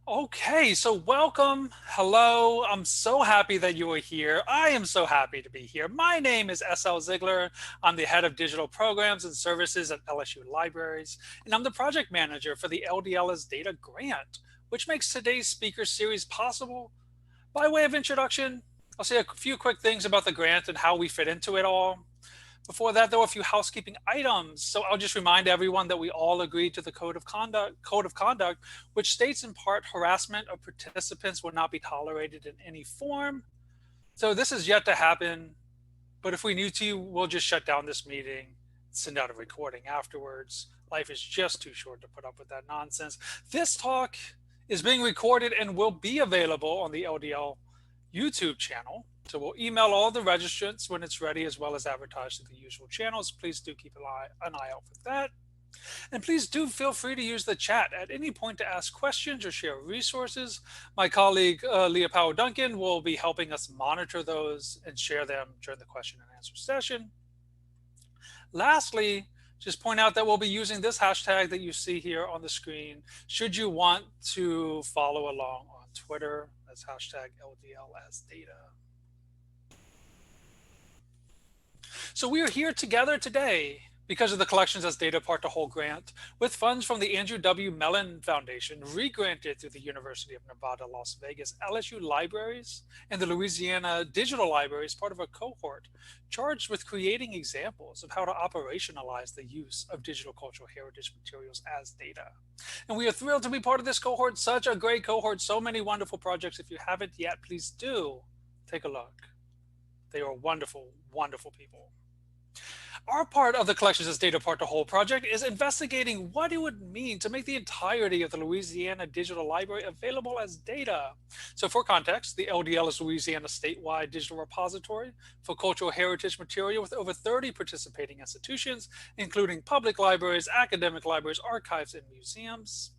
Okay, so welcome. Hello. I'm so happy that you are here. I am so happy to be here. My name is S.L. Ziegler. I'm the head of digital programs and services at LSU Libraries, and I'm the project manager for the LDL as Data Grant, which makes today's speaker series possible. By way of introduction, I'll say a few quick things about the grant and how we fit into it all. Before that, there were a few housekeeping items. So I'll just remind everyone that we all agreed to the code of conduct, which states in part harassment of participants will not be tolerated in any form. So this is yet to happen, but if we need to, we'll just shut down this meeting, send out a recording afterwards. Life is just too short to put up with that nonsense. This talk is being recorded and will be available on the LDL YouTube channel. So we'll email all the registrants when it's ready, as well as advertise to the usual channels. Please do keep an eye out for that. And please do feel free to use the chat at any point to ask questions or share resources. My colleague, Leah Powell-Duncan, will be helping us monitor those and share them during the question and answer session. Lastly, just point out that we'll be using this hashtag that you see here on the screen should you want to follow along on Twitter. That's hashtag LDLAsData. So we are here together today because of the Collections as Data Part to Whole grant with funds from the Andrew W. Mellon Foundation, re-granted through the University of Nevada, Las Vegas, LSU Libraries, and the Louisiana Digital Libraries, part of a cohort charged with creating examples of how to operationalize the use of digital cultural heritage materials as data. And we are thrilled to be part of this cohort, such a great cohort, so many wonderful projects. If you haven't yet, please do take a look. They are wonderful, wonderful people. Our part of the Collections as Data Part to Whole project is investigating what it would mean to make the entirety of the Louisiana Digital Library available as data. So for context, the LDL is Louisiana's statewide digital repository for cultural heritage material with over 30 participating institutions, including public libraries, academic libraries, archives, and museums.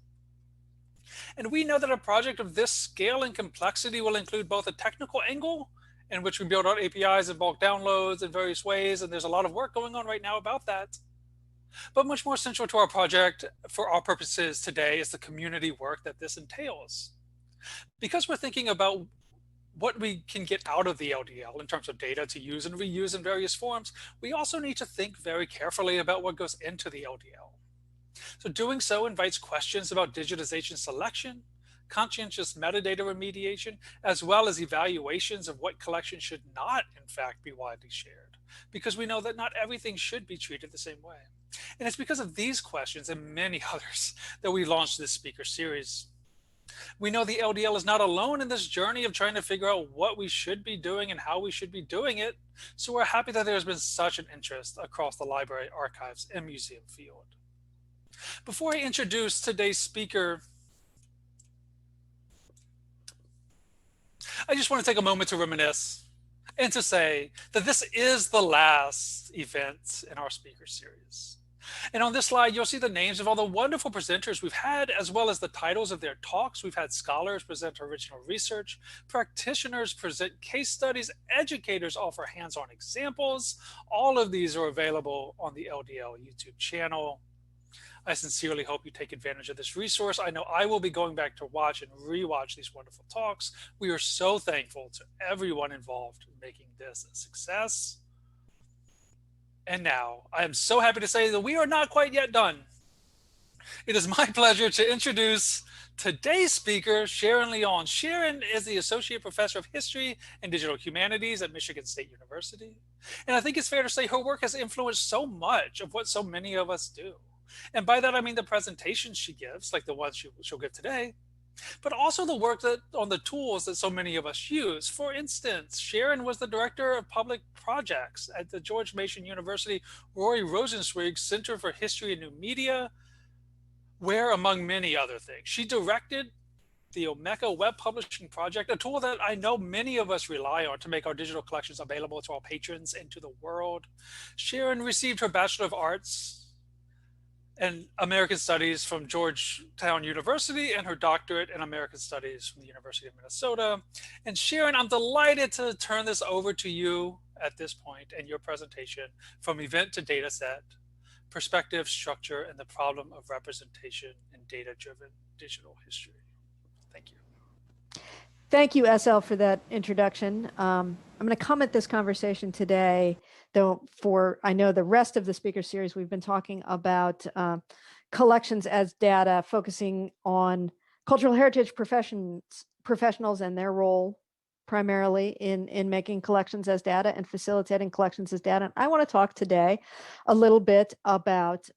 And we know that a project of this scale and complexity will include both a technical angle in which we build out APIs and bulk downloads in various ways, and there's a lot of work going on right now about that. But much more central to our project for our purposes today is the community work that this entails. Because we're thinking about what we can get out of the LDL in terms of data to use and reuse in various forms, we also need to think very carefully about what goes into the LDL. So doing so invites questions about digitization selection, conscientious metadata remediation, as well as evaluations of what collections should not, in fact, be widely shared, because we know that not everything should be treated the same way. And it's because of these questions and many others that we launched this speaker series. We know the LDL is not alone in this journey of trying to figure out what we should be doing and how we should be doing it, so we're happy that there's been such an interest across the library, archives, and museum field. Before I introduce today's speaker, I just want to take a moment to reminisce and to say that this is the last event in our speaker series. And on this slide, you'll see the names of all the wonderful presenters we've had, as well as the titles of their talks. We've had scholars present original research, practitioners present case studies, educators offer hands-on examples. All of these are available on the LDL YouTube channel. I sincerely hope you take advantage of this resource. I know I will be going back to watch and rewatch these wonderful talks. We are so thankful to everyone involved in making this a success. And now, I am so happy to say that we are not quite yet done. It is my pleasure to introduce today's speaker, Sharon Leon. Sharon is the Associate Professor of History and Digital Humanities at Michigan State University. And I think it's fair to say her work has influenced so much of what so many of us do. And by that, I mean the presentations she gives, like the ones she'll give today, but also the work on the tools that so many of us use. For instance, Sharon was the Director of Public Projects at the George Mason University Roy Rosenzweig Center for History and New Media, where, among many other things, she directed the Omeka Web Publishing Project, a tool that I know many of us rely on to make our digital collections available to our patrons and to the world. Sharon received her Bachelor of Arts and American Studies from Georgetown University and her doctorate in American Studies from the University of Minnesota. And Sharon, I'm delighted to turn this over to you at this point and your presentation from event to data set, perspective, structure, and the problem of representation in data-driven digital history. Thank you. Thank you, SL, for that introduction. I'm going to comment this conversation today, though, for I know the rest of the speaker series, we've been talking about collections as data, focusing on cultural heritage professionals and their role primarily in making collections as data and facilitating collections as data. And I want to talk today a little bit about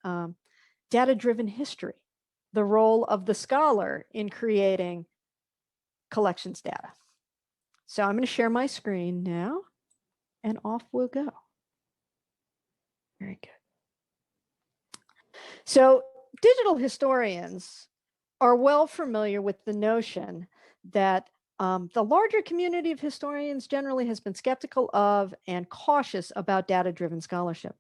data-driven history, the role of the scholar in creating collections data. So I'm going to share my screen now, and off we'll go. Very good. So digital historians are well familiar with the notion that the larger community of historians generally has been skeptical of and cautious about data-driven scholarship.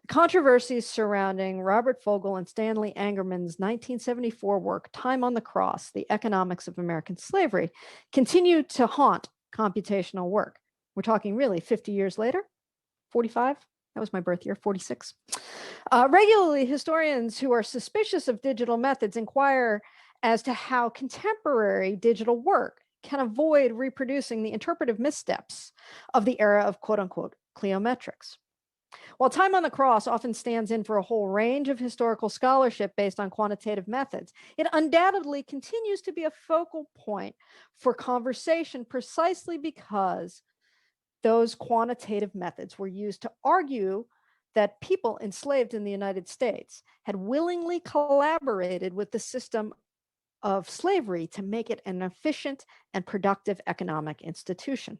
Controversies surrounding Robert Vogel and Stanley Angerman's 1974 work, Time on the Cross, The Economics of American Slavery, continue to haunt computational work. We're talking really 50 years later, 45? That was my birth year, 46. Regularly, historians who are suspicious of digital methods inquire as to how contemporary digital work can avoid reproducing the interpretive missteps of the era of quote-unquote cliometrics. While Time on the Cross often stands in for a whole range of historical scholarship based on quantitative methods, it undoubtedly continues to be a focal point for conversation precisely because those quantitative methods were used to argue that people enslaved in the United States had willingly collaborated with the system of slavery to make it an efficient and productive economic institution.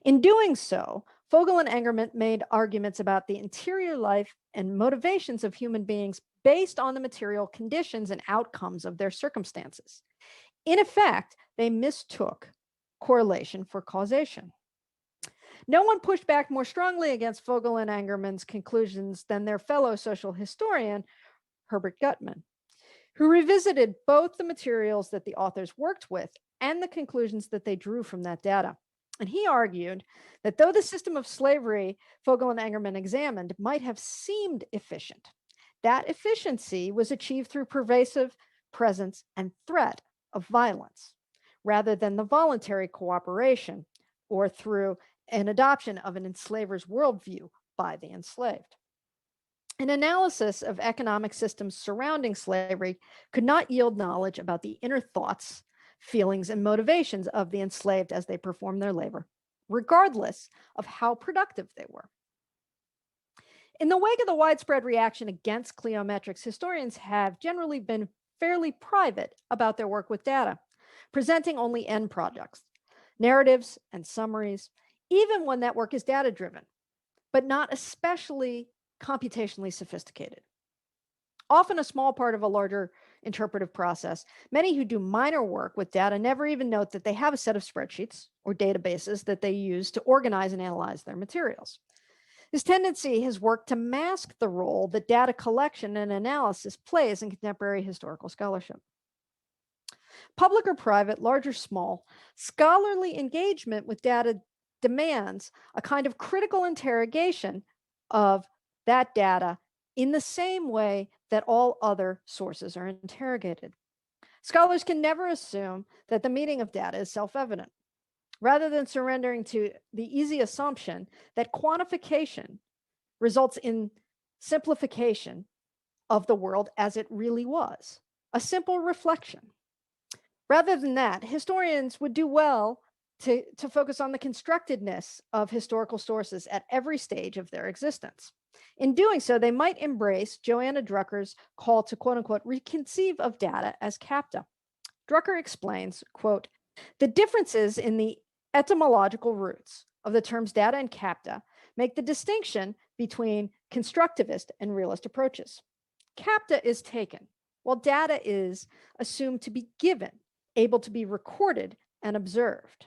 In doing so, Vogel and Angerman made arguments about the interior life and motivations of human beings based on the material conditions and outcomes of their circumstances. In effect, they mistook correlation for causation. No one pushed back more strongly against Vogel and Angerman's conclusions than their fellow social historian, Herbert Gutman, who revisited both the materials that the authors worked with and the conclusions that they drew from that data. And he argued that though the system of slavery Vogel and Angerman examined might have seemed efficient, that efficiency was achieved through pervasive presence and threat of violence, rather than the voluntary cooperation or through an adoption of an enslaver's worldview by the enslaved. An analysis of economic systems surrounding slavery could not yield knowledge about the inner thoughts, feelings, and motivations of the enslaved as they performed their labor, regardless of how productive they were. In the wake of the widespread reaction against cliometrics, historians have generally been fairly private about their work with data, presenting only end products, narratives, and summaries, even when that work is data-driven, but not especially computationally sophisticated. Often a small part of a larger interpretive process, many who do minor work with data never even note that they have a set of spreadsheets or databases that they use to organize and analyze their materials. This tendency has worked to mask the role that data collection and analysis plays in contemporary historical scholarship. Public or private, large or small, scholarly engagement with data demands a kind of critical interrogation of that data in the same way that all other sources are interrogated. Scholars can never assume that the meaning of data is self-evident, rather than surrendering to the easy assumption that quantification results in simplification of the world as it really was, a simple reflection. Rather than that, historians would do well to focus on the constructedness of historical sources at every stage of their existence. In doing so, they might embrace Joanna Drucker's call to, quote unquote, reconceive of data as capta. Drucker explains, quote, the differences in the etymological roots of the terms data and capta make the distinction between constructivist and realist approaches. Capta is taken, while data is assumed to be given, able to be recorded and observed.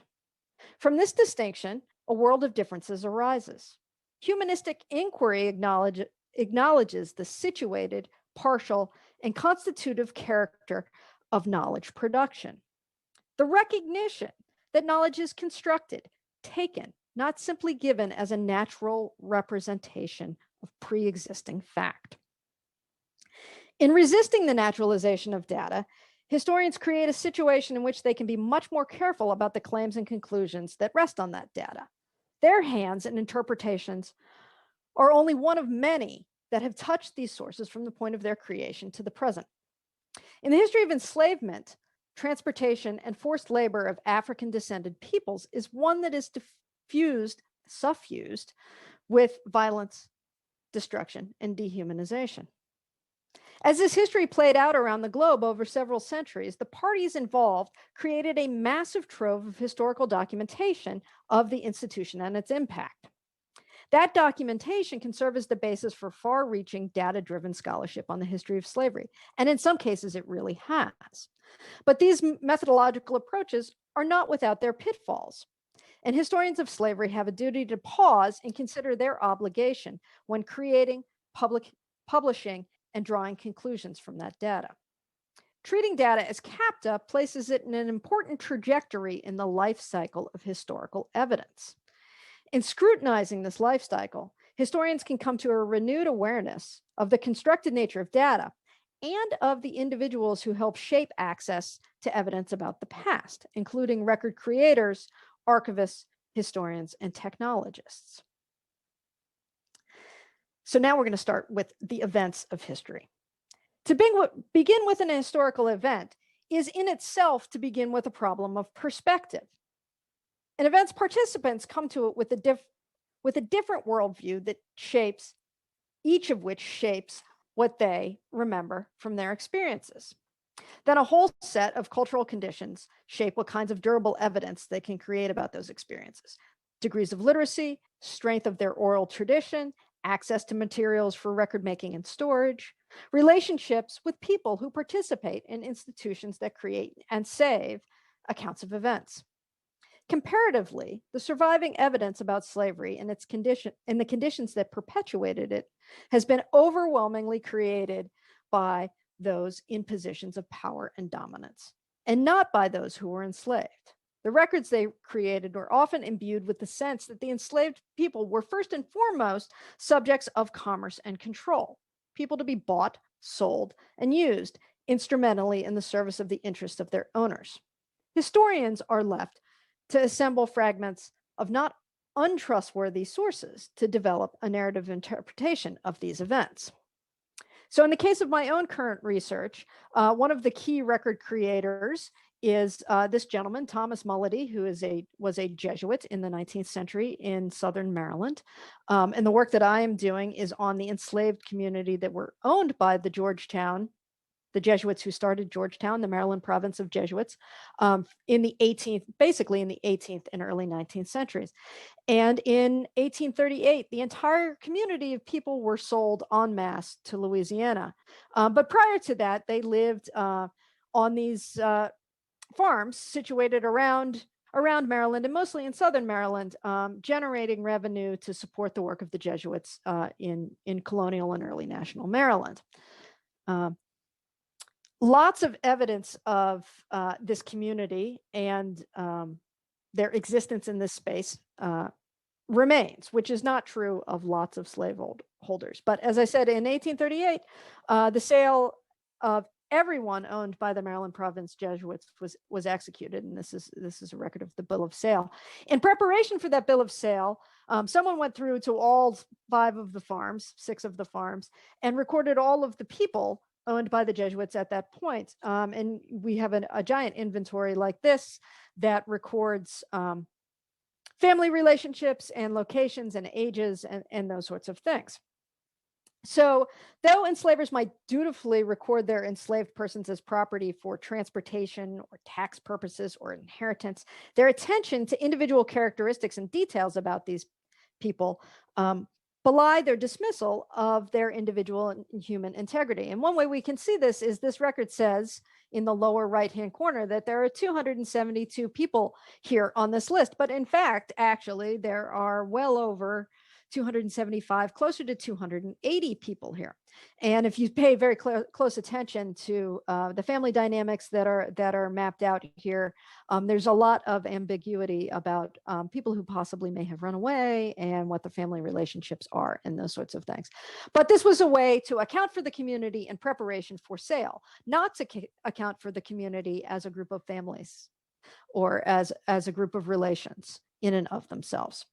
From this distinction, a world of differences arises. Humanistic inquiry acknowledges the situated, partial, and constitutive character of knowledge production. The recognition that knowledge is constructed, taken, not simply given as a natural representation of pre-existing fact. In resisting the naturalization of data, Historians create a situation in which they can be much more careful about the claims and conclusions that rest on that data. Their hands and interpretations are only one of many that have touched these sources from the point of their creation to the present. In the history of enslavement, transportation, and forced labor of African descended peoples is one that is suffused with violence, destruction, and dehumanization. As this history played out around the globe over several centuries, the parties involved created a massive trove of historical documentation of the institution and its impact. That documentation can serve as the basis for far-reaching data-driven scholarship on the history of slavery, and in some cases it really has. But these methodological approaches are not without their pitfalls, and historians of slavery have a duty to pause and consider their obligation when creating, publishing, and drawing conclusions from that data. Treating data as CAPTA places it in an important trajectory in the life cycle of historical evidence. In scrutinizing this life cycle, historians can come to a renewed awareness of the constructed nature of data and of the individuals who help shape access to evidence about the past, including record creators, archivists, historians, and technologists. So now we're going to start with the events of history. To begin with an historical event is in itself to begin with a problem of perspective. An event's participants come to it with a different worldview that shapes, each of which shapes what they remember from their experiences. Then a whole set of cultural conditions shape what kinds of durable evidence they can create about those experiences. Degrees of literacy, strength of their oral tradition, access to materials for record making and storage, relationships with people who participate in institutions that create and save accounts of events. Comparatively, the surviving evidence about slavery and the conditions that perpetuated it has been overwhelmingly created by those in positions of power and dominance, and not by those who were enslaved. The records they created were often imbued with the sense that the enslaved people were first and foremost subjects of commerce and control, people to be bought, sold, and used instrumentally in the service of the interests of their owners. Historians are left to assemble fragments of not untrustworthy sources to develop a narrative interpretation of these events. So in the case of my own current research, one of the key record creators is this gentleman, Thomas Mulledy, who was a Jesuit in the 19th century in Southern Maryland. And the work that I am doing is on the enslaved community that were owned by the Jesuits who started Georgetown, the Maryland province of Jesuits, in the 18th and early 19th centuries. And in 1838, the entire community of people were sold en masse to Louisiana. But prior to that, they lived on these farms situated around Maryland and mostly in Southern Maryland, generating revenue to support the work of the Jesuits in colonial and early national Maryland. Lots of evidence of this community and their existence in this space remains, which is not true of lots of slaveholders. But as I said, in 1838, the sale of everyone owned by the Maryland province Jesuits was executed, and this is a record of the bill of sale. In preparation for that bill of sale, someone went through to all 6 of the farms, and recorded all of the people owned by the Jesuits at that point. And we have a giant inventory like this that records family relationships and locations and ages and those sorts of things. So though enslavers might dutifully record their enslaved persons as property for transportation or tax purposes or inheritance, their attention to individual characteristics and details about these people belie their dismissal of their individual and human integrity. And one way we can see this is this record says in the lower right-hand corner that there are 272 people here on this list. But in fact, actually, there are well over 275, closer to 280 people here. And if you pay very close attention to the family dynamics that are mapped out here, there's a lot of ambiguity about people who possibly may have run away and what the family relationships are and those sorts of things. But this was a way to account for the community in preparation for sale, not to account for the community as a group of families or as a group of relations in and of themselves.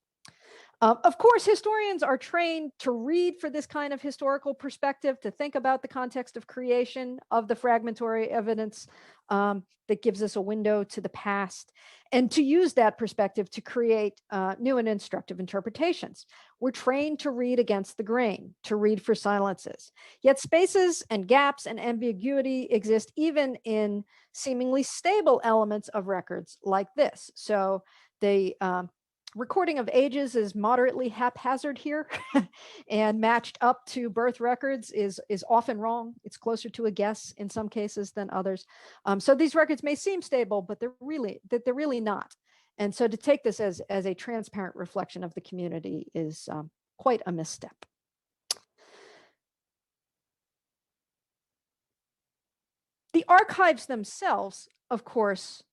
Of course, historians are trained to read for this kind of historical perspective, to think about the context of creation of the fragmentary evidence that gives us a window to the past, and to use that perspective to create new and instructive interpretations. We're trained to read against the grain, to read for silences. Yet spaces and gaps and ambiguity exist even in seemingly stable elements of records like this. So the recording of ages is moderately haphazard here and matched up to birth records is often wrong. It's closer to a guess in some cases than others. So these records may seem stable, but they're really not. And so to take this as a transparent reflection of the community is quite a misstep. The archives themselves, of course,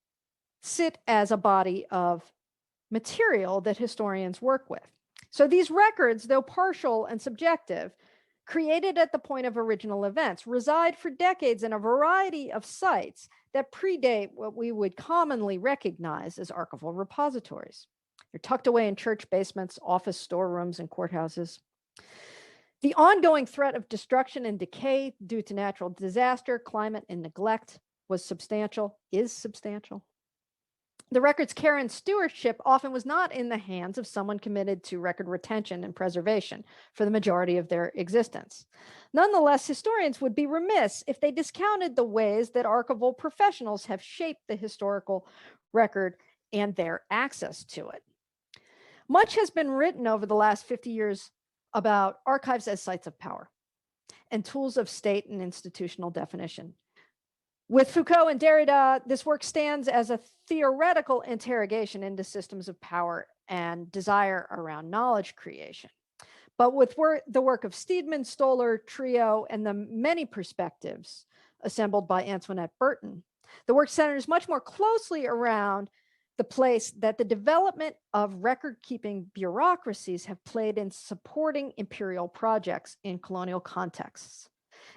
sit as a body of material that historians work with. So these records, though partial and subjective, created at the point of original events, reside for decades in a variety of sites that predate what we would commonly recognize as archival repositories. They're tucked away in church basements, office storerooms, and courthouses. The ongoing threat of destruction and decay due to natural disaster, climate, and neglect is substantial. The record's care and stewardship often was not in the hands of someone committed to record retention and preservation for the majority of their existence. Nonetheless, historians would be remiss if they discounted the ways that archival professionals have shaped the historical record and their access to it. Much has been written over the last 50 years about archives as sites of power and tools of state and institutional definition. With Foucault and Derrida, this work stands as a theoretical interrogation into systems of power and desire around knowledge creation. But with the work of Steedman, Stoller, Trio, and the many perspectives assembled by Antoinette Burton, the work centers much more closely around the place that the development of record-keeping bureaucracies have played in supporting imperial projects in colonial contexts,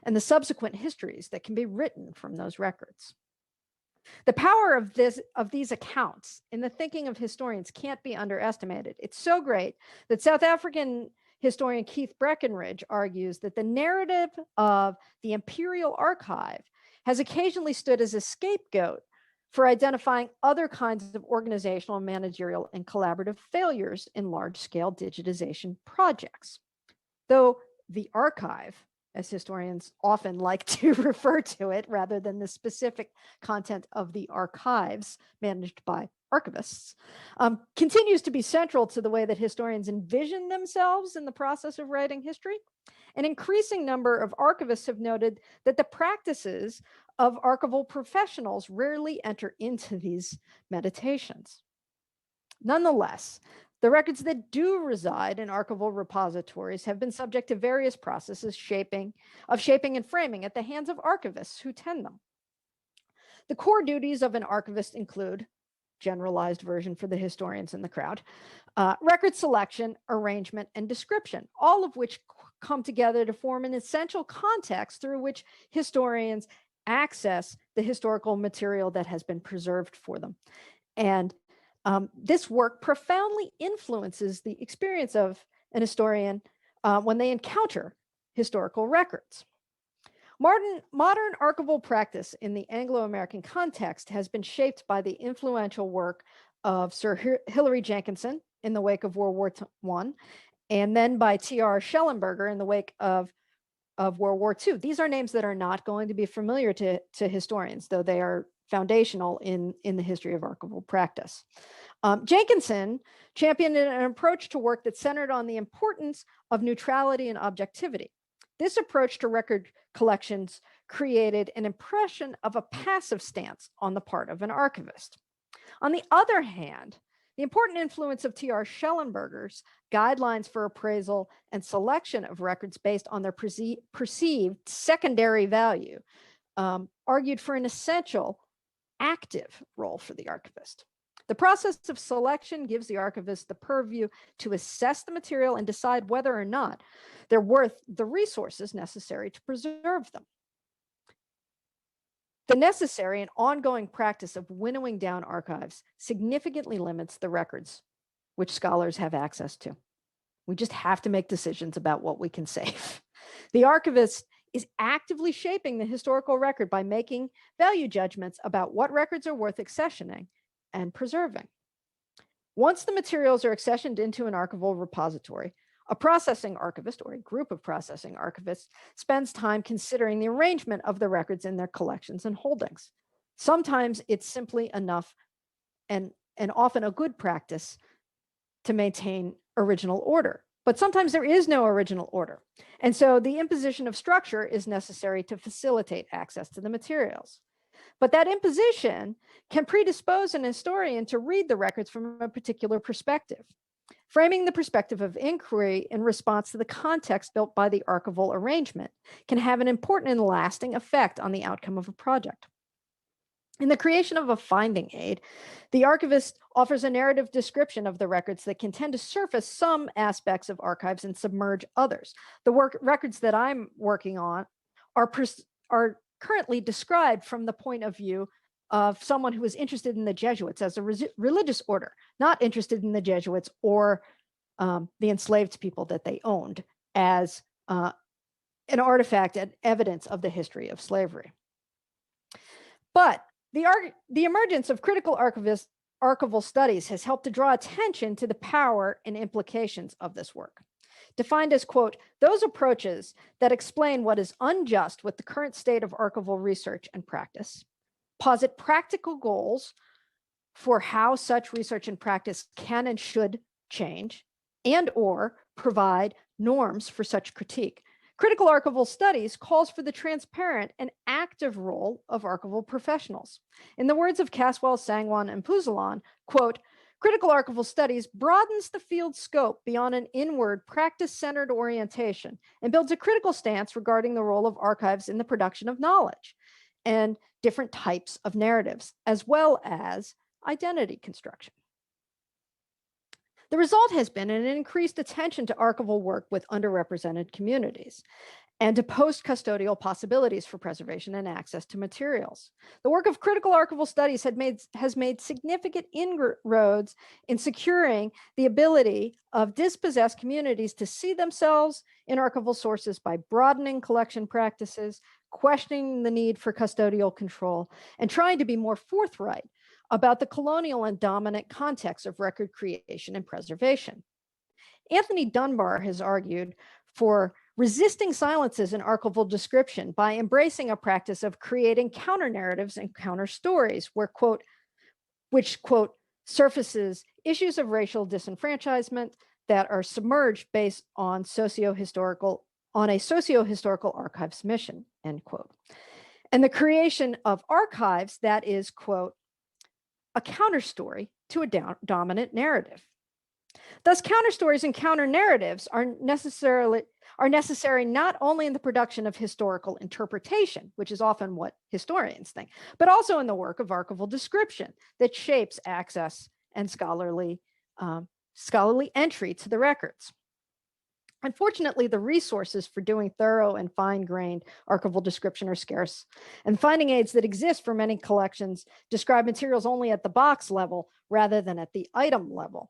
and the subsequent histories that can be written from those records. The power of these accounts in the thinking of historians can't be underestimated. It's so great that South African historian Keith Breckenridge argues that the narrative of the imperial archive has occasionally stood as a scapegoat for identifying other kinds of organizational, managerial, and collaborative failures in large-scale digitization projects. Though the archive, as historians often like to refer to it, rather than the specific content of the archives managed by archivists, continues to be central to the way that historians envision themselves in the process of writing history. An increasing number of archivists have noted that the practices of archival professionals rarely enter into these meditations. Nonetheless, the records that do reside in archival repositories have been subject to various processes shaping and framing at the hands of archivists who tend them. The core duties of an archivist include, generalized version for the historians in the crowd, record selection, arrangement, and description, all of which come together to form an essential context through which historians access the historical material that has been preserved for them. And this work profoundly influences the experience of an historian when they encounter historical records. Modern archival practice in the Anglo-American context has been shaped by the influential work of Sir Hilary Jenkinson in the wake of World War I, and then by T.R. Schellenberger in the wake of World War II. These are names that are not going to be familiar to historians, though they are foundational in the history of archival practice. Jenkinson championed an approach to work that centered on the importance of neutrality and objectivity. This approach to record collections created an impression of a passive stance on the part of an archivist. On the other hand, The important influence of T.R. Schellenberger's guidelines for appraisal and selection of records based on their perceived secondary value argued for an essential active role for the archivist. The process of selection gives the archivist the purview to assess the material and decide whether or not they're worth the resources necessary to preserve them. The necessary and ongoing practice of winnowing down archives significantly limits the records which scholars have access to. We just have to make decisions about what we can save. The archivist is actively shaping the historical record by making value judgments about what records are worth accessioning and preserving. Once the materials are accessioned into an archival repository, a processing archivist or a group of processing archivists spends time considering the arrangement of the records in their collections and holdings. Sometimes it's simply enough and often a good practice to maintain original order. But sometimes there is no original order. And so the imposition of structure is necessary to facilitate access to the materials. But that imposition can predispose an historian to read the records from a particular perspective, framing the perspective of inquiry in response to the context built by the archival arrangement can have an important and lasting effect on the outcome of a project. In the creation of a finding aid, the archivist offers a narrative description of the records that can tend to surface some aspects of archives and submerge others. The records that I'm working on are currently described from the point of view of someone who is interested in the Jesuits as a religious order, not interested in the Jesuits or the enslaved people that they owned as an artifact and evidence of the history of slavery. But the emergence of critical archival studies has helped to draw attention to the power and implications of this work. Defined as, quote, those approaches that explain what is unjust with the current state of archival research and practice, posit practical goals for how such research and practice can and should change, and or provide norms for such critique. Critical archival studies calls for the transparent and active role of archival professionals. In the words of Caswell, Sangwan, and Pouzelon, quote, critical archival studies broadens the field's scope beyond an inward, practice-centered orientation and builds a critical stance regarding the role of archives in the production of knowledge and different types of narratives, as well as identity construction. The result has been an increased attention to archival work with underrepresented communities and to post-custodial possibilities for preservation and access to materials. The work of critical archival studies has made significant inroads in securing the ability of dispossessed communities to see themselves in archival sources by broadening collection practices, questioning the need for custodial control, and trying to be more forthright about the colonial and dominant context of record creation and preservation. Anthony Dunbar has argued for resisting silences in archival description by embracing a practice of creating counter narratives and counter stories which surfaces issues of racial disenfranchisement that are submerged based on a socio-historical archives mission, end quote. And the creation of archives that is, quote, a counter story to a dominant narrative. Thus, counter stories and counter narratives are necessary not only in the production of historical interpretation, which is often what historians think, but also in the work of archival description that shapes access and scholarly entry to the records. Unfortunately, the resources for doing thorough and fine-grained archival description are scarce, and finding aids that exist for many collections describe materials only at the box level rather than at the item level.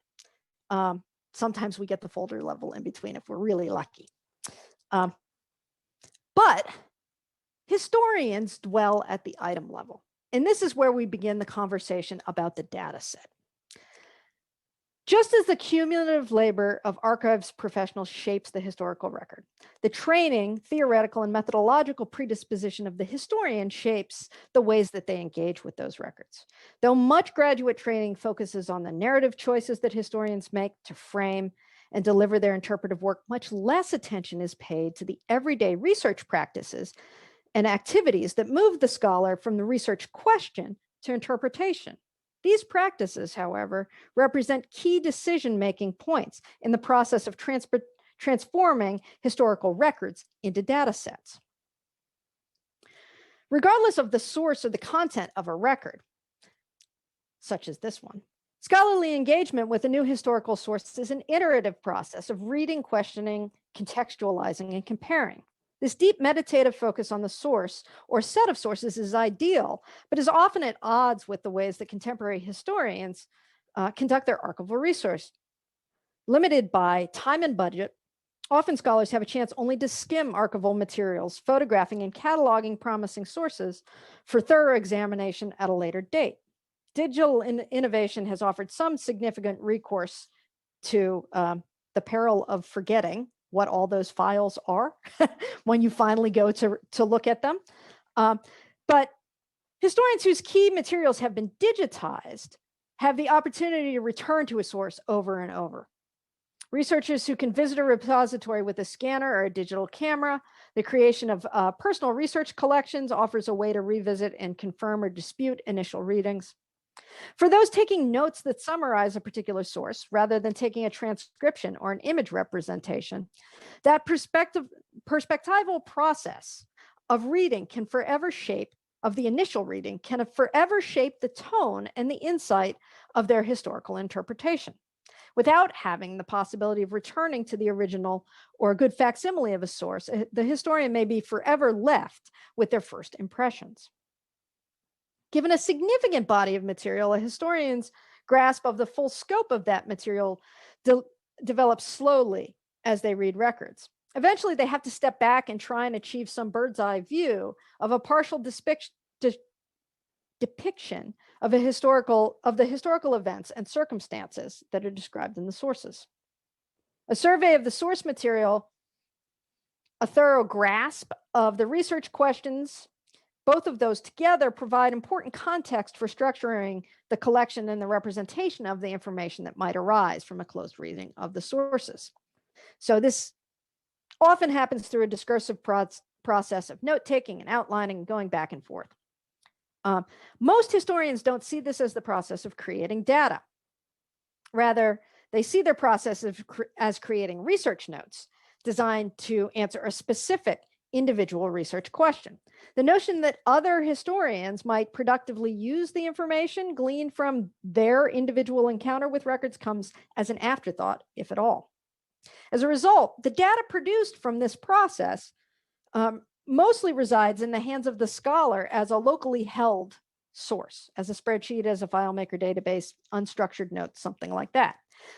Sometimes we get the folder level in between if we're really lucky. But historians dwell at the item level, and this is where we begin the conversation about the data set. Just as the cumulative labor of archives professionals shapes the historical record, the training, theoretical, and methodological predisposition of the historian shapes the ways that they engage with those records. Though much graduate training focuses on the narrative choices that historians make to frame and deliver their interpretive work, much less attention is paid to the everyday research practices and activities that move the scholar from the research question to interpretation. These practices, however, represent key decision-making points in the process of transforming historical records into data sets. Regardless of the source or the content of a record, such as this one, scholarly engagement with a new historical source is an iterative process of reading, questioning, contextualizing, and comparing. This deep meditative focus on the source or set of sources is ideal, but is often at odds with the ways that contemporary historians conduct their archival research. Limited by time and budget, often scholars have a chance only to skim archival materials, photographing and cataloging promising sources for thorough examination at a later date. Digital innovation has offered some significant recourse to the peril of forgetting what all those files are when you finally go to look at them. But historians whose key materials have been digitized have the opportunity to return to a source over and over. Researchers who can visit a repository with a scanner or a digital camera, the creation of personal research collections offers a way to revisit and confirm or dispute initial readings. For those taking notes that summarize a particular source, rather than taking a transcription or an image representation, that perspectival process of reading can forever shape, of the initial reading, can forever shape the tone and the insight of their historical interpretation. Without having the possibility of returning to the original or a good facsimile of a source, the historian may be forever left with their first impressions. Given a significant body of material, a historian's grasp of the full scope of that material develops slowly as they read records. Eventually, they have to step back and try and achieve some bird's eye view of a partial depiction of the historical events and circumstances that are described in the sources. A survey of the source material, a thorough grasp of the research questions, both of those together provide important context for structuring the collection and the representation of the information that might arise from a close reading of the sources. So this often happens through a discursive process of note-taking and outlining and going back and forth. Most historians don't see this as the process of creating data. Rather, they see their process as creating research notes designed to answer a specific individual research question. The notion that other historians might productively use the information gleaned from their individual encounter with records comes as an afterthought, if at all. As a result, the data produced from this process mostly resides in the hands of the scholar as a locally held source, as a spreadsheet, as a FileMaker database, unstructured notes, something like that.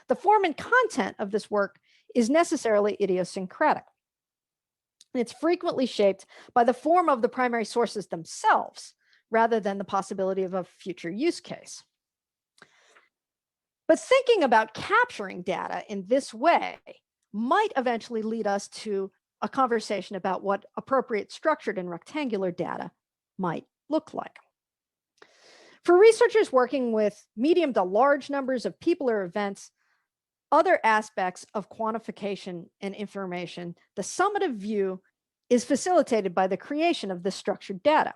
The form and content of this work is necessarily idiosyncratic. It's frequently shaped by the form of the primary sources themselves, rather than the possibility of a future use case. But thinking about capturing data in this way might eventually lead us to a conversation about what appropriate structured and rectangular data might look like. For researchers working with medium to large numbers of people or events, other aspects of quantification and information, the summative view is facilitated by the creation of this structured data,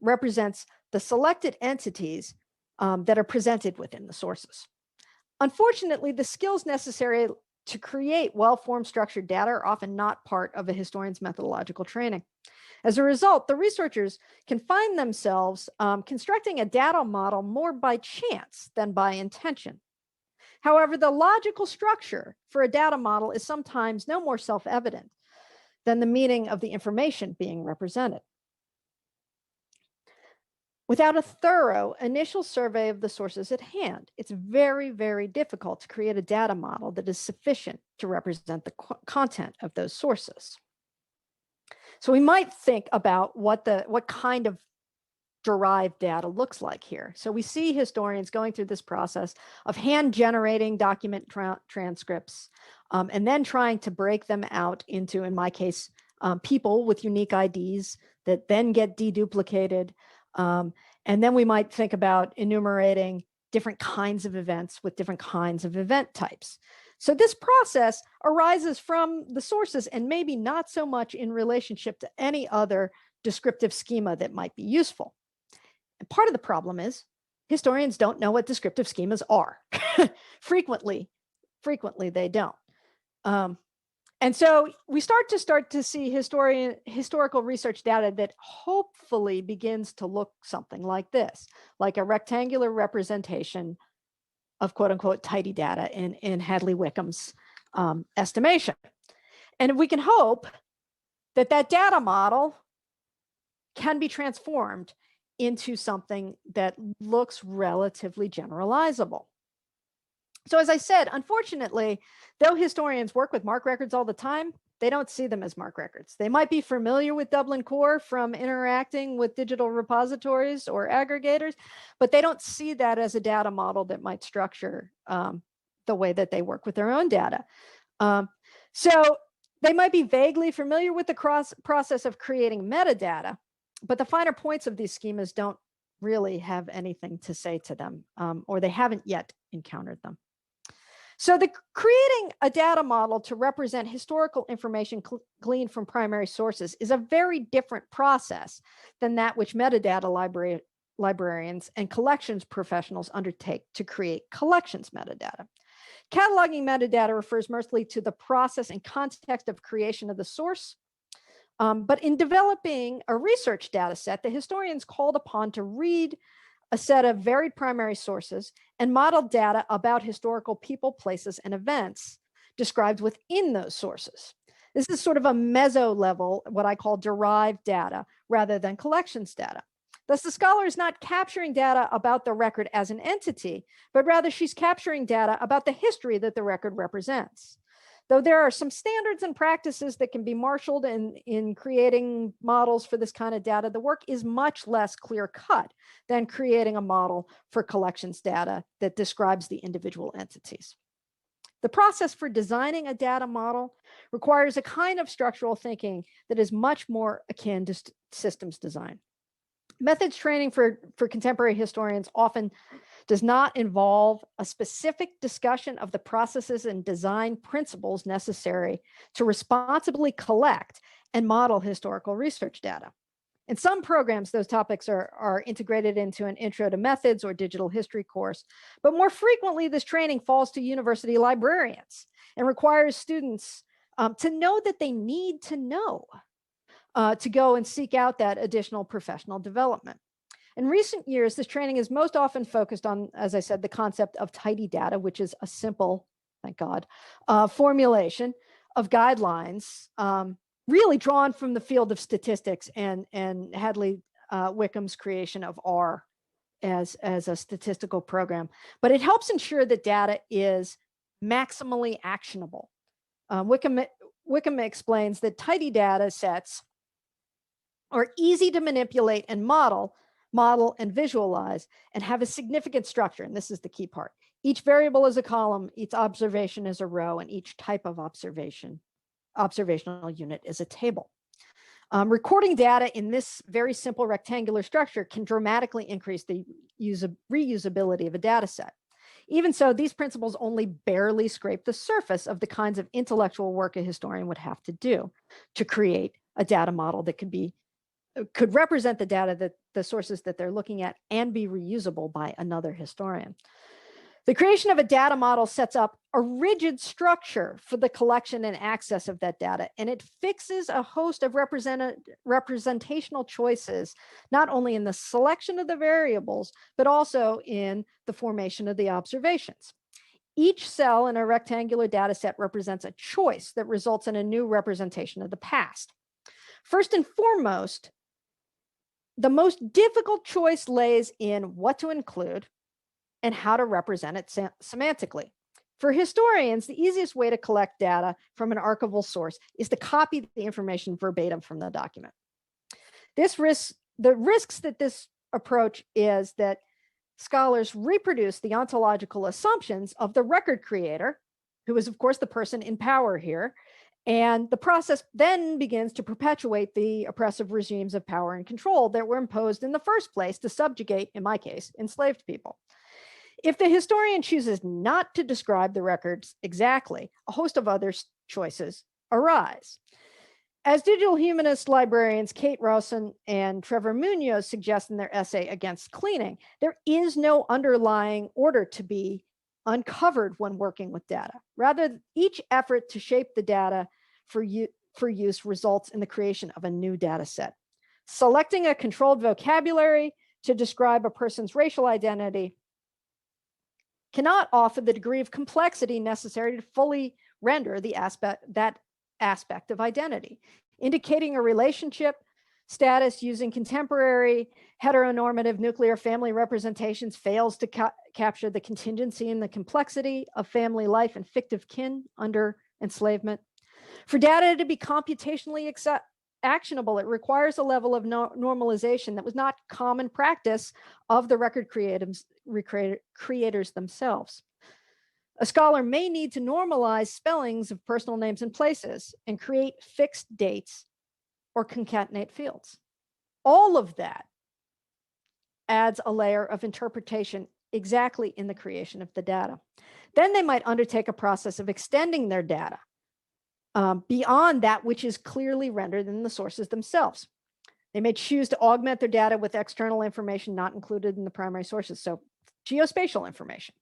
represents the selected entities that are presented within the sources. Unfortunately, the skills necessary to create well-formed structured data are often not part of a historian's methodological training. As a result, the researchers can find themselves constructing a data model more by chance than by intention. However, the logical structure for a data model is sometimes no more self-evident than the meaning of the information being represented. Without a thorough initial survey of the sources at hand, it's very, very difficult to create a data model that is sufficient to represent the content of those sources. So we might think about what kind of derived data looks like here. So we see historians going through this process of hand generating document transcripts and then trying to break them out into, in my case, people with unique IDs that then get deduplicated. And then we might think about enumerating different kinds of events with different kinds of event types. So this process arises from the sources and maybe not so much in relationship to any other descriptive schema that might be useful. And part of the problem is historians don't know what descriptive schemas are. frequently they don't. And so we start to see historical research data that hopefully begins to look something like this, like a rectangular representation of quote unquote tidy data in Hadley Wickham's estimation. And we can hope that that data model can be transformed into something that looks relatively generalizable. So as I said, unfortunately, though historians work with MARC records all the time, they don't see them as MARC records. They might be familiar with Dublin Core from interacting with digital repositories or aggregators, but they don't see that as a data model that might structure the way that they work with their own data. So they might be vaguely familiar with the process of creating metadata, but the finer points of these schemas don't really have anything to say to them, or they haven't yet encountered them. So creating a data model to represent historical information gleaned from primary sources is a very different process than that which metadata librarians and collections professionals undertake to create collections metadata. Cataloging metadata refers mostly to the process and context of creation of the source. But in developing a research data set, the historian's called upon to read a set of varied primary sources and model data about historical people, places, and events described within those sources. This is sort of a meso level, what I call derived data, rather than collections data. Thus, the scholar is not capturing data about the record as an entity, but rather she's capturing data about the history that the record represents. Though there are some standards and practices that can be marshaled in creating models for this kind of data, the work is much less clear-cut than creating a model for collections data that describes the individual entities. The process for designing a data model requires a kind of structural thinking that is much more akin to systems design. Methods training for contemporary historians often does not involve a specific discussion of the processes and design principles necessary to responsibly collect and model historical research data. In some programs, those topics are integrated into an intro to methods or digital history course, but more frequently, this training falls to university librarians and requires students to know that they need to know to go and seek out that additional professional development. In recent years, this training is most often focused on, as I said, the concept of tidy data, which is a simple, thank God, formulation of guidelines really drawn from the field of statistics and Hadley Wickham's creation of R as a statistical program. But it helps ensure that data is maximally actionable. Wickham explains that tidy data sets are easy to manipulate and model and visualize, and have a significant structure. And this is the key part. Each variable is a column, each observation is a row, and each type of observational unit is a table. Recording data in this very simple rectangular structure can dramatically increase the reusability of a data set. Even so, these principles only barely scrape the surface of the kinds of intellectual work a historian would have to do to create a data model that could represent the data, that the sources that they're looking at, and be reusable by another historian. The creation of a data model sets up a rigid structure for the collection and access of that data, and it fixes a host of representational choices, not only in the selection of the variables, but also in the formation of the observations. Each cell in a rectangular data set represents a choice that results in a new representation of the past. First and foremost, the most difficult choice lays in what to include and how to represent it semantically. For historians, the easiest way to collect data from an archival source is to copy the information verbatim from the document. The risks that this approach is that scholars reproduce the ontological assumptions of the record creator, who is, of course, the person in power here, and the process then begins to perpetuate the oppressive regimes of power and control that were imposed in the first place to subjugate, in my case, enslaved people. If the historian chooses not to describe the records exactly, a host of other choices arise. As digital humanist librarians Kate Rawson and Trevor Munoz suggest in their essay Against Cleaning, there is no underlying order to be uncovered when working with data. Rather, each effort to shape the data for use results in the creation of a new data set. Selecting a controlled vocabulary to describe a person's racial identity cannot offer the degree of complexity necessary to fully render that aspect of identity. Indicating a relationship status using contemporary heteronormative nuclear family representations fails to capture the contingency and the complexity of family life and fictive kin under enslavement. For data to be computationally actionable, it requires a level of normalization that was not common practice of the record creators themselves. A scholar may need to normalize spellings of personal names and places and create fixed dates or concatenate fields. All of that adds a layer of interpretation exactly in the creation of the data. Then they might undertake a process of extending their data beyond that which is clearly rendered in the sources themselves. They may choose to augment their data with external information not included in the primary sources, so geospatial information.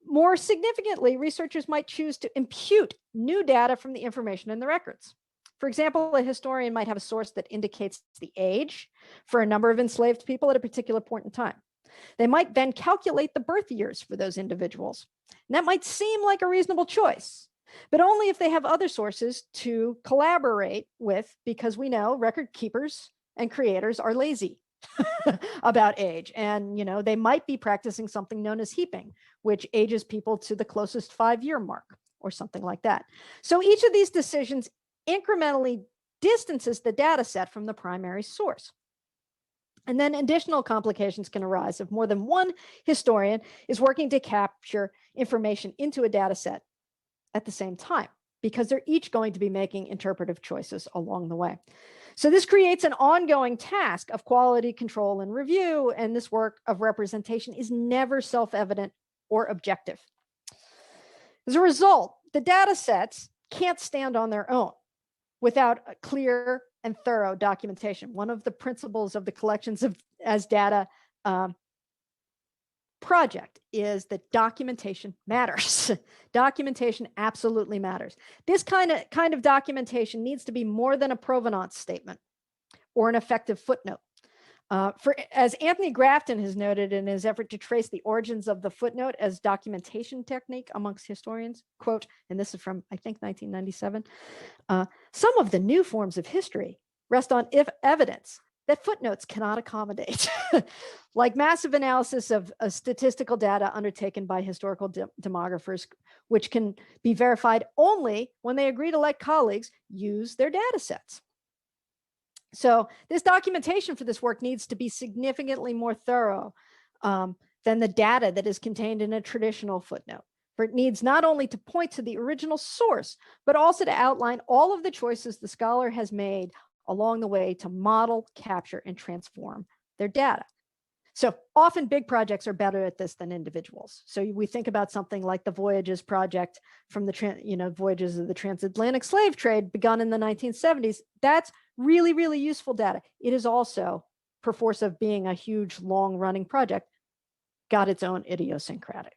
More significantly, researchers might choose to impute new data from the information in the records. For example, a historian might have a source that indicates the age for a number of enslaved people at a particular point in time. They might then calculate the birth years for those individuals. And that might seem like a reasonable choice, but only if they have other sources to collaborate with, because we know record keepers and creators are lazy about age. And they might be practicing something known as heaping, which ages people to the closest 5-year mark or something like that. So each of these decisions incrementally distances the data set from the primary source. And then additional complications can arise if more than one historian is working to capture information into a data set at the same time, because they're each going to be making interpretive choices along the way. So this creates an ongoing task of quality control and review, and this work of representation is never self-evident or objective. As a result, the data sets can't stand on their own without a clear and thorough documentation. One of the principles of the collections as data project is that documentation matters. Documentation absolutely matters. This kind of documentation needs to be more than a provenance statement or an effective footnote. As Anthony Grafton has noted in his effort to trace the origins of the footnote as documentation technique amongst historians, quote, and this is from, I think, 1997, some of the new forms of history rest on evidence that footnotes cannot accommodate, like massive analysis of statistical data undertaken by historical demographers, which can be verified only when they agree to let colleagues use their data sets. So this documentation for this work needs to be significantly more thorough than the data that is contained in a traditional footnote. For it needs not only to point to the original source, but also to outline all of the choices the scholar has made along the way to model, capture, and transform their data. So often big projects are better at this than individuals. So we think about something like the Voyages project from the voyages of the transatlantic slave trade begun in the 1970s. That's really, really useful data. It is also, per force of being a huge, long-running project, got its own idiosyncratic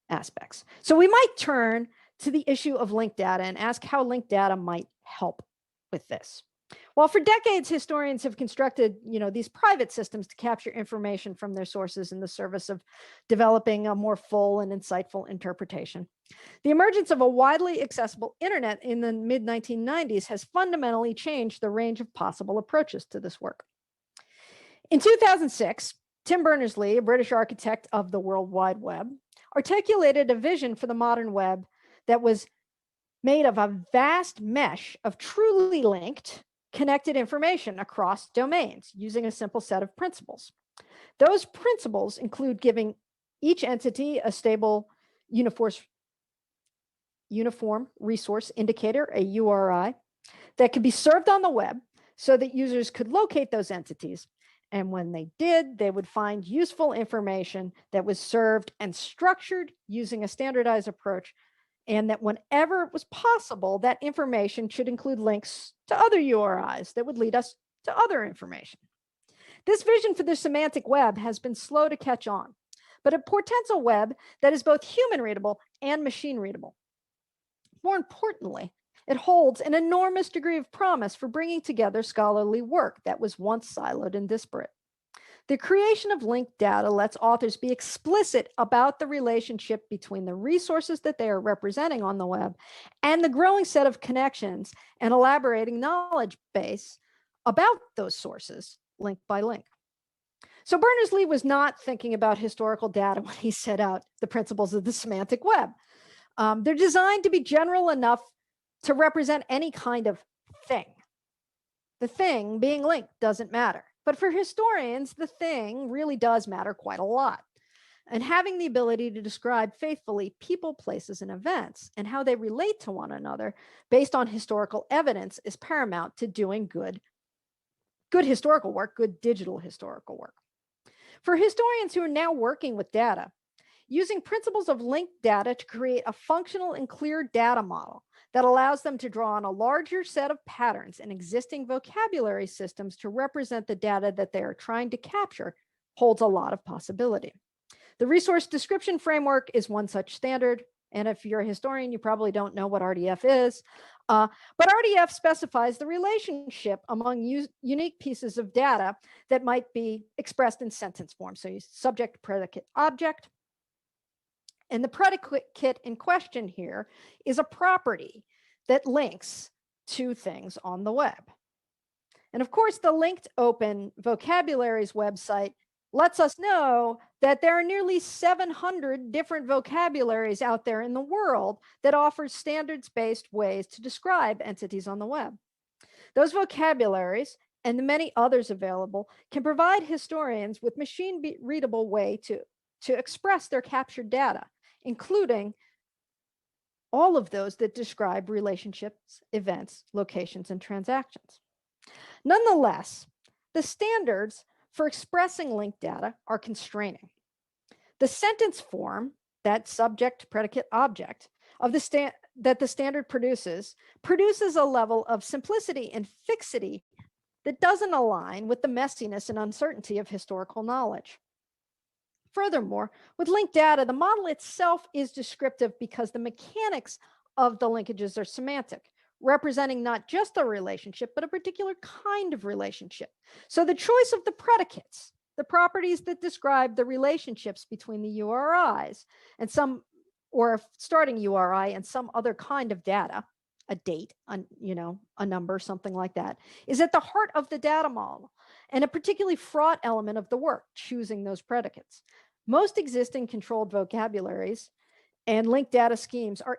aspects. So we might turn to the issue of linked data and ask how linked data might help with this. Well, for decades, historians have constructed, these private systems to capture information from their sources in the service of developing a more full and insightful interpretation. The emergence of a widely accessible internet in the mid-1990s has fundamentally changed the range of possible approaches to this work. In 2006, Tim Berners-Lee, a British architect of the World Wide Web, articulated a vision for the modern web that was made of a vast mesh of truly linked, connected information across domains using a simple set of principles. Those principles include giving each entity a stable uniform resource indicator, a URI, that could be served on the web so that users could locate those entities. And when they did, they would find useful information that was served and structured using a standardized approach and that whenever it was possible, that information should include links to other URIs that would lead us to other information. This vision for the semantic web has been slow to catch on, but it portends a web that is both human readable and machine readable. More importantly, it holds an enormous degree of promise for bringing together scholarly work that was once siloed and disparate. The creation of linked data lets authors be explicit about the relationship between the resources that they are representing on the web and the growing set of connections and elaborating knowledge base about those sources, link by link. So Berners-Lee was not thinking about historical data when he set out the principles of the semantic web. They're designed to be general enough to represent any kind of thing. The thing being linked doesn't matter. But for historians, the thing really does matter quite a lot. And having the ability to describe faithfully people, places, and events and how they relate to one another based on historical evidence is paramount to doing good historical work, good digital historical work. For historians who are now working with data, using principles of linked data to create a functional and clear data model that allows them to draw on a larger set of patterns and existing vocabulary systems to represent the data that they are trying to capture holds a lot of possibility. The resource description framework is one such standard. And if you're a historian, you probably don't know what RDF is. But RDF specifies the relationship among unique pieces of data that might be expressed in sentence form. So you subject, predicate, object. And the predicate in question here is a property that links to things on the web. And of course, the linked open Vocabularies website lets us know that there are nearly 700 different vocabularies out there in the world that offer standards-based ways to describe entities on the web. Those vocabularies and the many others available can provide historians with machine-readable way to express their captured data, including all of those that describe relationships, events, locations, and transactions. Nonetheless, the standards for expressing linked data are constraining. The sentence form, that subject, predicate, object, of that the standard produces a level of simplicity and fixity that doesn't align with the messiness and uncertainty of historical knowledge. Furthermore, with linked data, the model itself is descriptive because the mechanics of the linkages are semantic, representing not just a relationship, but a particular kind of relationship. So the choice of the predicates, the properties that describe the relationships between the URIs and or a starting URI and some other kind of data, a date, a number, something like that, is at the heart of the data model and a particularly fraught element of the work, choosing those predicates. Most existing controlled vocabularies and linked data schemes are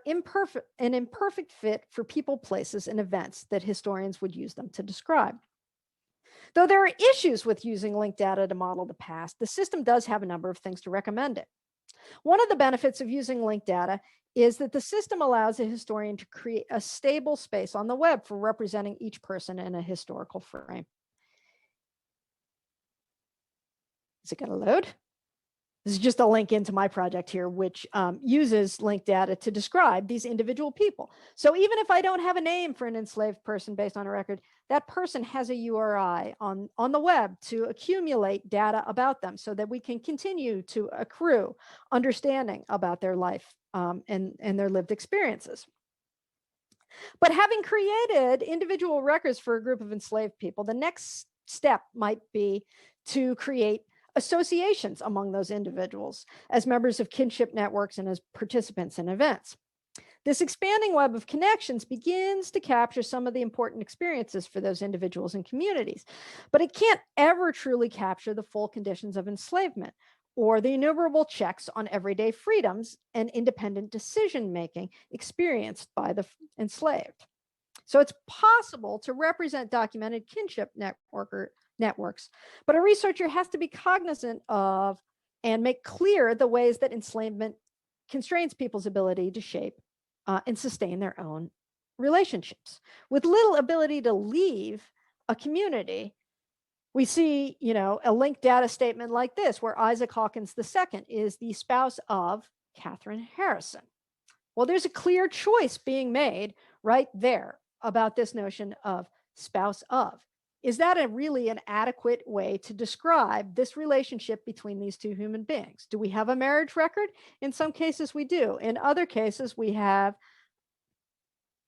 an imperfect fit for people, places, and events that historians would use them to describe. Though there are issues with using linked data to model the past, the system does have a number of things to recommend it. One of the benefits of using linked data is that the system allows a historian to create a stable space on the web for representing each person in a historical frame. Is it going to load? This is just a link into my project here, which uses linked data to describe these individual people. So even if I don't have a name for an enslaved person based on a record, that person has a URI on the web to accumulate data about them so that we can continue to accrue understanding about their life and their lived experiences. But having created individual records for a group of enslaved people, the next step might be to create associations among those individuals as members of kinship networks and as participants in events. This expanding web of connections begins to capture some of the important experiences for those individuals and communities, but it can't ever truly capture the full conditions of enslavement or the innumerable checks on everyday freedoms and independent decision-making experienced by the enslaved. So it's possible to represent documented kinship networks, but a researcher has to be cognizant of and make clear the ways that enslavement constrains people's ability to shape and sustain their own relationships. With little ability to leave a community, we see, a linked data statement like this, where Isaac Hawkins II is the spouse of Catherine Harrison. Well, there's a clear choice being made right there about this notion of spouse of. Is that really an adequate way to describe this relationship between these two human beings? Do we have a marriage record? In some cases, we do. In other cases, we have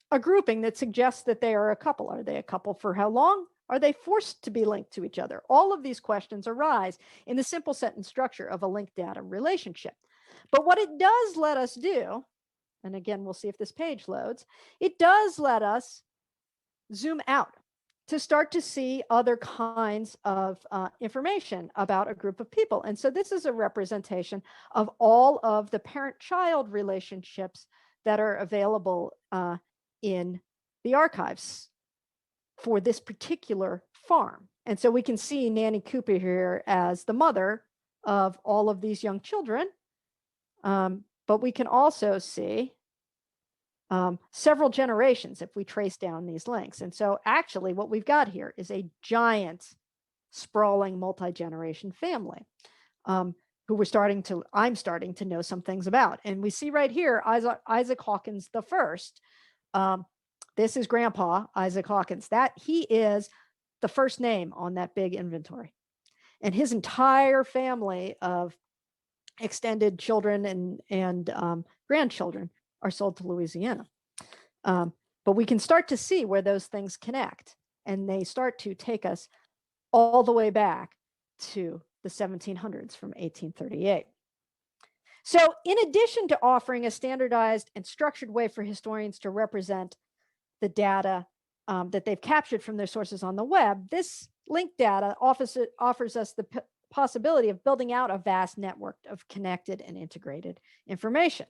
a grouping that suggests that they are a couple. Are they a couple for how long? Are they forced to be linked to each other? All of these questions arise in the simple sentence structure of a linked data relationship. But what it does let us do, and again, we'll see if this page loads, it does let us zoom out to start to see other kinds of information about a group of people. And so this is a representation of all of the parent-child relationships that are available in the archives for this particular farm. And so we can see Nanny Cooper here as the mother of all of these young children. But we can also see several generations if we trace down these links. And so actually what we've got here is a giant sprawling multi-generation family who I'm starting to know some things about. And we see right here, Isaac Hawkins the first. This is Grandpa Isaac Hawkins. That he is the first name on that big inventory. And his entire family of extended children and grandchildren are sold to Louisiana. But we can start to see where those things connect, and they start to take us all the way back to the 1700s from 1838. So in addition to offering a standardized and structured way for historians to represent the data that they've captured from their sources on the web, this linked data offers us the possibility of building out a vast network of connected and integrated information.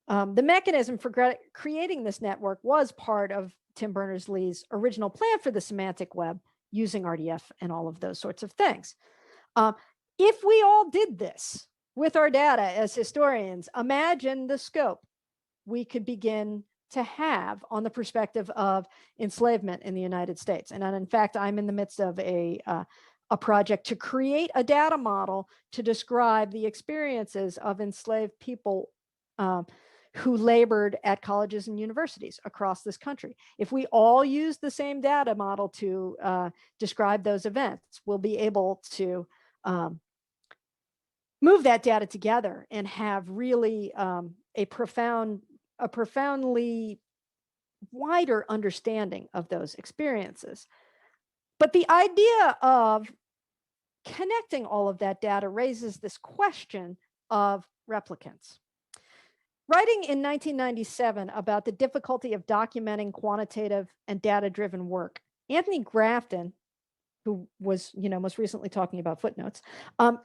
The mechanism for creating this network was part of Tim Berners-Lee's original plan for the semantic web, using RDF and all of those sorts of things. If we all did this with our data as historians, imagine the scope we could begin to have on the perspective of enslavement in the United States. And in fact, I'm in the midst of a project to create a data model to describe the experiences of enslaved people who labored at colleges and universities across this country. If we all use the same data model to describe those events, we'll be able to move that data together and have really a profoundly wider understanding of those experiences. But the idea of connecting all of that data raises this question of replicants. Writing in 1997 about the difficulty of documenting quantitative and data-driven work, Anthony Grafton, who was, most recently talking about footnotes,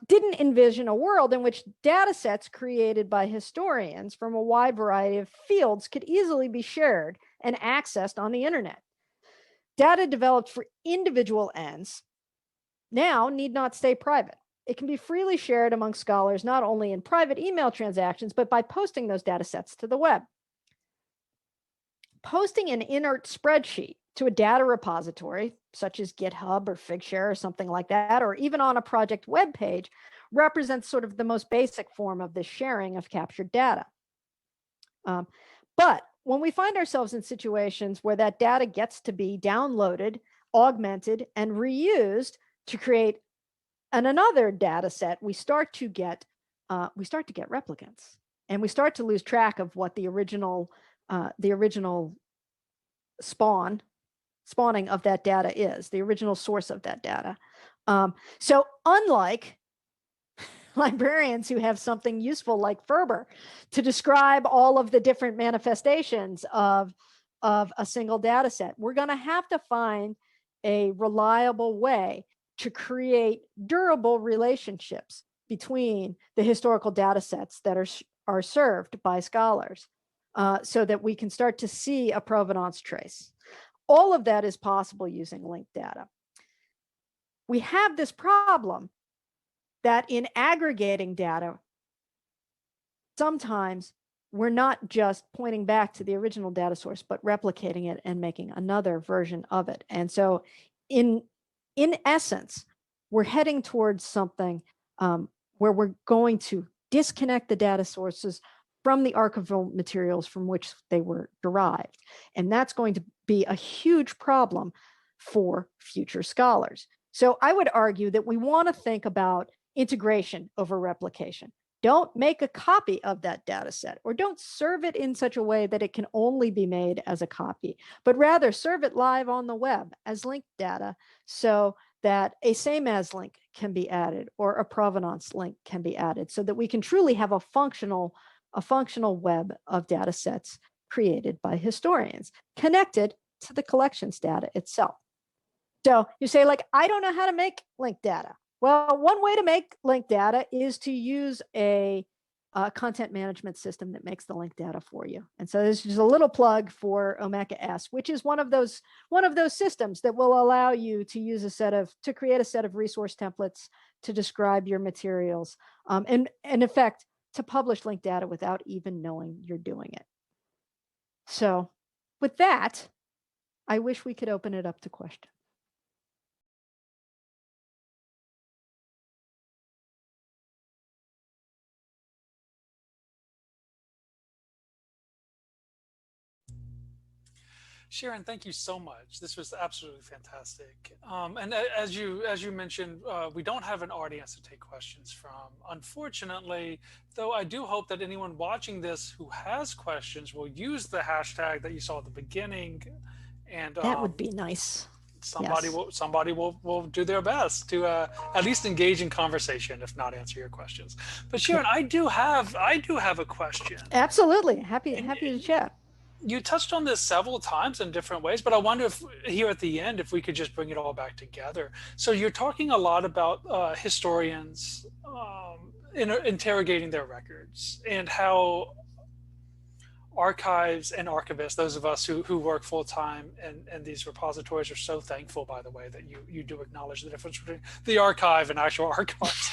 didn't envision a world in which data sets created by historians from a wide variety of fields could easily be shared and accessed on the internet. Data developed for individual ends now need not stay private. It can be freely shared among scholars, not only in private email transactions, but by posting those data sets to the web. Posting an inert spreadsheet to a data repository, such as GitHub or Figshare or something like that, or even on a project web page, represents sort of the most basic form of the sharing of captured data. But when we find ourselves in situations where that data gets to be downloaded, augmented, and reused to create another data set, we start to get replicants, and we start to lose track of what the original spawning of that data is, the original source of that data. So unlike librarians who have something useful like Ferber to describe all of the different manifestations of a single data set, we're going to have to find a reliable way to create durable relationships between the historical data sets that are served by scholars, so that we can start to see a provenance trace. All of that is possible using linked data. We have this problem that in aggregating data, sometimes we're not just pointing back to the original data source, but replicating it and making another version of it. And so in essence, we're heading towards something where we're going to disconnect the data sources from the archival materials from which they were derived. And that's going to be a huge problem for future scholars. So I would argue that we want to think about integration over replication. Don't make a copy of that data set, or don't serve it in such a way that it can only be made as a copy, but rather serve it live on the web as linked data, so that a same as link can be added or a provenance link can be added, so that we can truly have a functional web of data sets created by historians connected to the collections data itself. So you say, like, I don't know how to make linked data. Well, one way to make linked data is to use a content management system that makes the linked data for you. And so this is a little plug for Omeka S, which is one of those systems that will allow you to use to create a set of resource templates to describe your materials, and in effect, to publish linked data without even knowing you're doing it. So with that, I wish we could open it up to questions. Sharon, thank you so much. This was absolutely fantastic. And as you mentioned, we don't have an audience to take questions from, unfortunately, though I do hope that anyone watching this who has questions will use the hashtag that you saw at the beginning. And that would be nice. Somebody will do their best to at least engage in conversation, if not answer your questions. But Sharon, I do have a question. Absolutely. Happy to chat. You touched on this several times in different ways, but I wonder if here at the end, if we could just bring it all back together. So you're talking a lot about historians interrogating their records, and how archives and archivists, those of us who work full-time in these repositories, are so thankful, by the way, that you do acknowledge the difference between the archive and actual archives.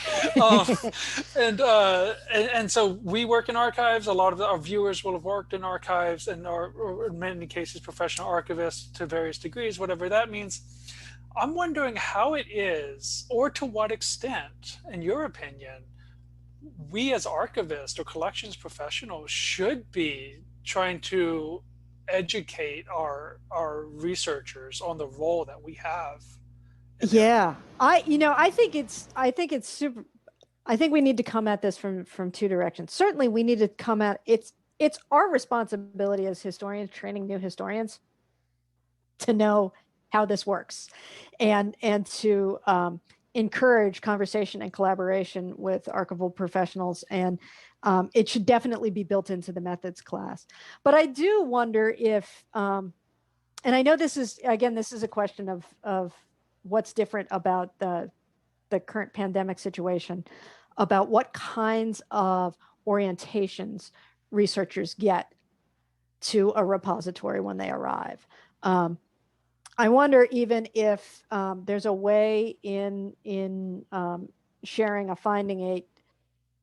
And so we work in archives. A lot of our viewers will have worked in archives and are, or in many cases, professional archivists to various degrees, whatever that means. I'm wondering how it is, or to what extent, in your opinion, we as archivists or collections professionals should be trying to educate our researchers on the role that we have. Yeah, I think it's super. I think we need to come at this from two directions. Certainly, we need to come at it's our responsibility as historians, training new historians, to know how this works, and to encourage conversation and collaboration with archival professionals, and it should definitely be built into the methods class. But I do wonder if, and I know this is a question of what's different about the current pandemic situation, about what kinds of orientations researchers get to a repository when they arrive. I wonder even if there's a way in sharing a finding aid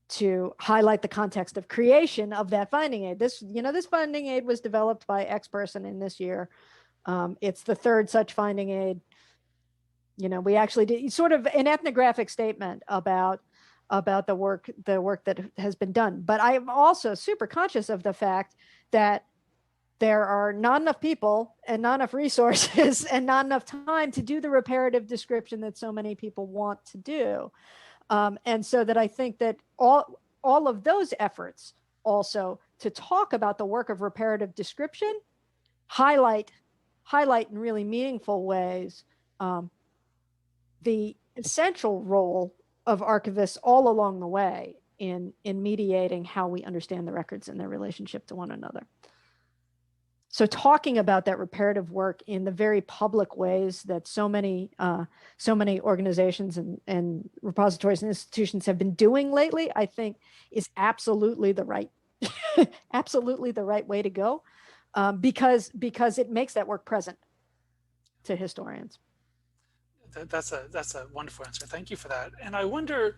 to highlight the context of creation of that finding aid. This finding aid was developed by X person in this year. It's the third such finding aid. We actually did sort of an ethnographic statement about the work that has been done. But I'm also super conscious of the fact that there are not enough people and not enough resources and not enough time to do the reparative description that so many people want to do. And so that I think that all of those efforts also to talk about the work of reparative description highlight in really meaningful ways the essential role of archivists all along the way in mediating how we understand the records and their relationship to one another. So talking about that reparative work in the very public ways that so many organizations and repositories and institutions have been doing lately, I think is absolutely the right way to go, because it makes that work present to historians. That's a wonderful answer. Thank you for that. And I wonder,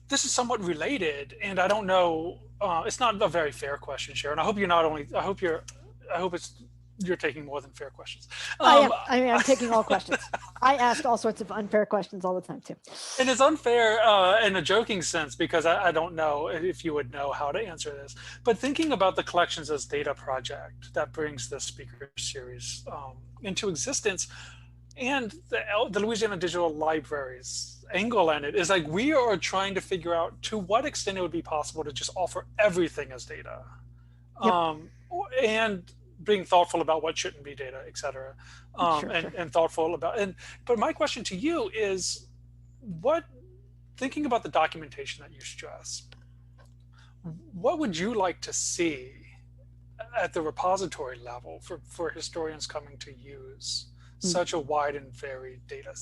this is somewhat related, and I don't know, it's not a very fair question, Sharon. I hope it's you're taking more than fair questions. I am. I mean, I'm taking all questions. I ask all sorts of unfair questions all the time too. And it's unfair in a joking sense because I don't know if you would know how to answer this. But thinking about the Collections as Data project that brings the speaker series into existence, and the Louisiana Digital Libraries angle in it is like we are trying to figure out to what extent it would be possible to just offer everything as data. Yep. And being thoughtful about what shouldn't be data, et cetera, Sure, sure. and thoughtful about, but my question to you is, what, thinking about the documentation that you stress, what would you like to see at the repository level for historians coming to use such a wide and varied data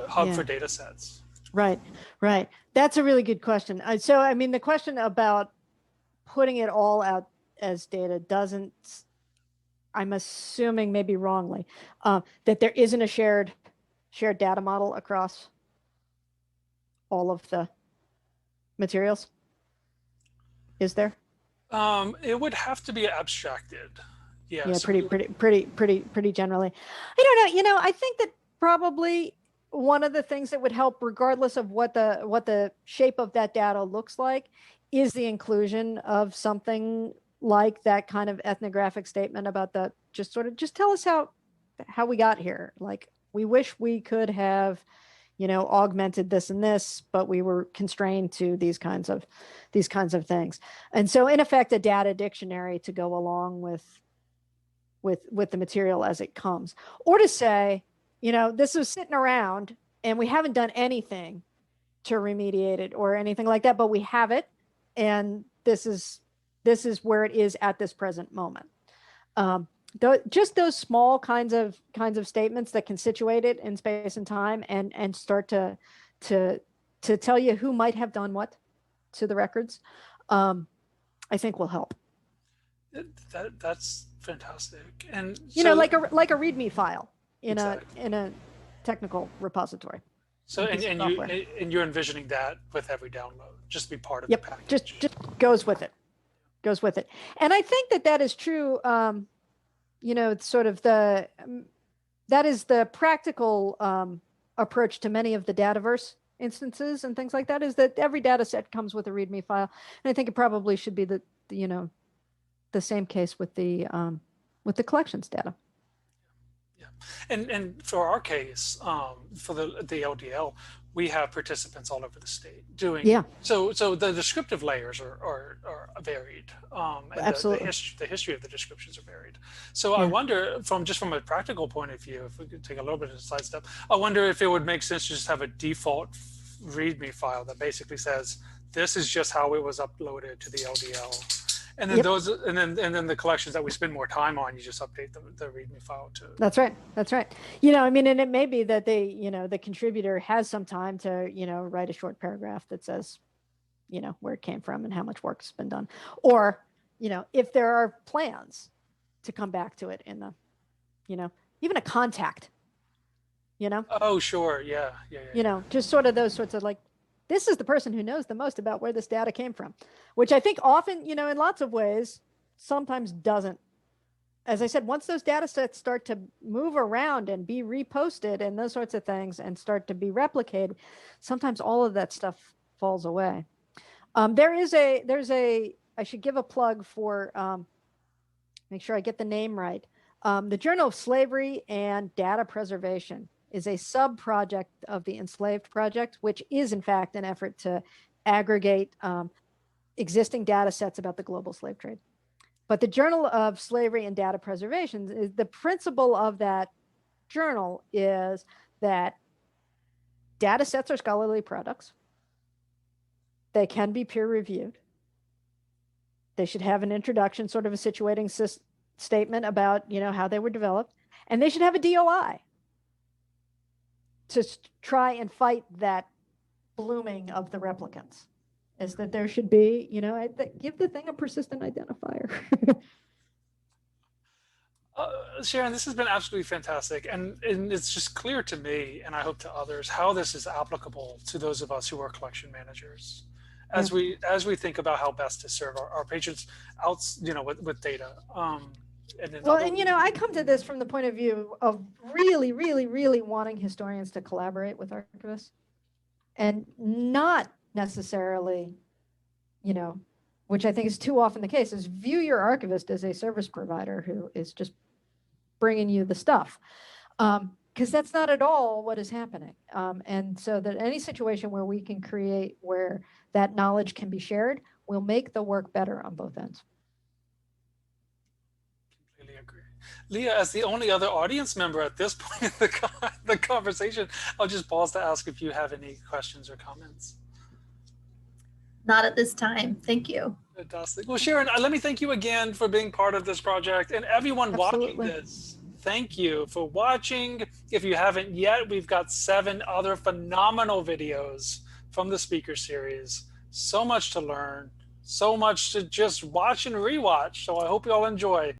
hub for data sets? Right, right. That's a really good question. So, I mean, the question about putting it all out as data doesn't, I'm assuming maybe wrongly, that there isn't a shared data model across all of the materials. Is there? It would have to be abstracted. Yes. Yeah, pretty generally. I don't know. You know, I think that probably one of the things that would help, regardless of what the shape of that data looks like, is the inclusion of something like that kind of ethnographic statement about the just tell us how we got here. Like, we wish we could have, you know, augmented this and this, but we were constrained to these kinds of things. And so, in effect, a data dictionary to go along with the material as it comes, or to say, you know, this was sitting around and we haven't done anything to remediate it or anything like that, but we have it, and this is where it is at this present moment. Just those small kinds of statements that can situate it in space and time and start to tell you who might have done what to the records, I think will help. That's fantastic. And you know, like a README file in a technical repository. So and you're envisioning that with every download, just be part of the package. Just goes with it. And I think that is true. You know, it's sort of that is the practical approach to many of the Dataverse instances and things like that, is that every data set comes with a README file. And I think it probably should be the same case with the collections data. Yeah, and for our case, for the LDL, we have participants all over the state doing. Yeah. So the descriptive layers are varied. And absolutely. The history of the descriptions are varied. So yeah. I wonder, from a practical point of view, if we could take a little bit of a sidestep, I wonder if it would make sense to just have a default README file that basically says this is just how it was uploaded to the LDL. And then and then the collections that we spend more time on, you just update the README file to. That's right. You know, I mean, and it may be that the contributor has some time to, write a short paragraph that says, where it came from and how much work's been done. Or, if there are plans to come back to it in the, even a contact, Oh, sure. Yeah. Just sort of those sorts of, like, this is the person who knows the most about where this data came from, which I think often, in lots of ways, sometimes doesn't. As I said, once those data sets start to move around and be reposted and those sorts of things and start to be replicated, sometimes all of that stuff falls away. There's a, I should give a plug for, make sure I get the name right. The Journal of Slavery and Data Preservation is a sub-project of the Enslaved Project, which is in fact an effort to aggregate existing data sets about the global slave trade. But the Journal of Slavery and Data Preservation, is the principle of that journal is that data sets are scholarly products. They can be peer reviewed. They should have an introduction, sort of a situating statement about, how they were developed, and they should have a DOI to try and fight that blooming of the replicants. Is that there should be, give the thing a persistent identifier. Sharon, this has been absolutely fantastic. And it's just clear to me, and I hope to others, how this is applicable to those of us who are collection managers. As we think about how best to serve our patrons out, with data. And then Well, and I come to this from the point of view of really, really, really wanting historians to collaborate with archivists and not necessarily, which I think is too often the case, is view your archivist as a service provider who is just bringing you the stuff. Because that's not at all what is happening. And so that any situation where we can create where that knowledge can be shared will make the work better on both ends. Completely agree. Leah, as the only other audience member at this point in the conversation, I'll just pause to ask if you have any questions or comments. Not at this time. Thank you. Fantastic. Well, Sharon, let me thank you again for being part of this project, and everyone watching this. Thank you for watching. If you haven't yet, we've got 7 other phenomenal videos from the speaker series. So much to learn, so much to just watch and rewatch. So I hope you all enjoy.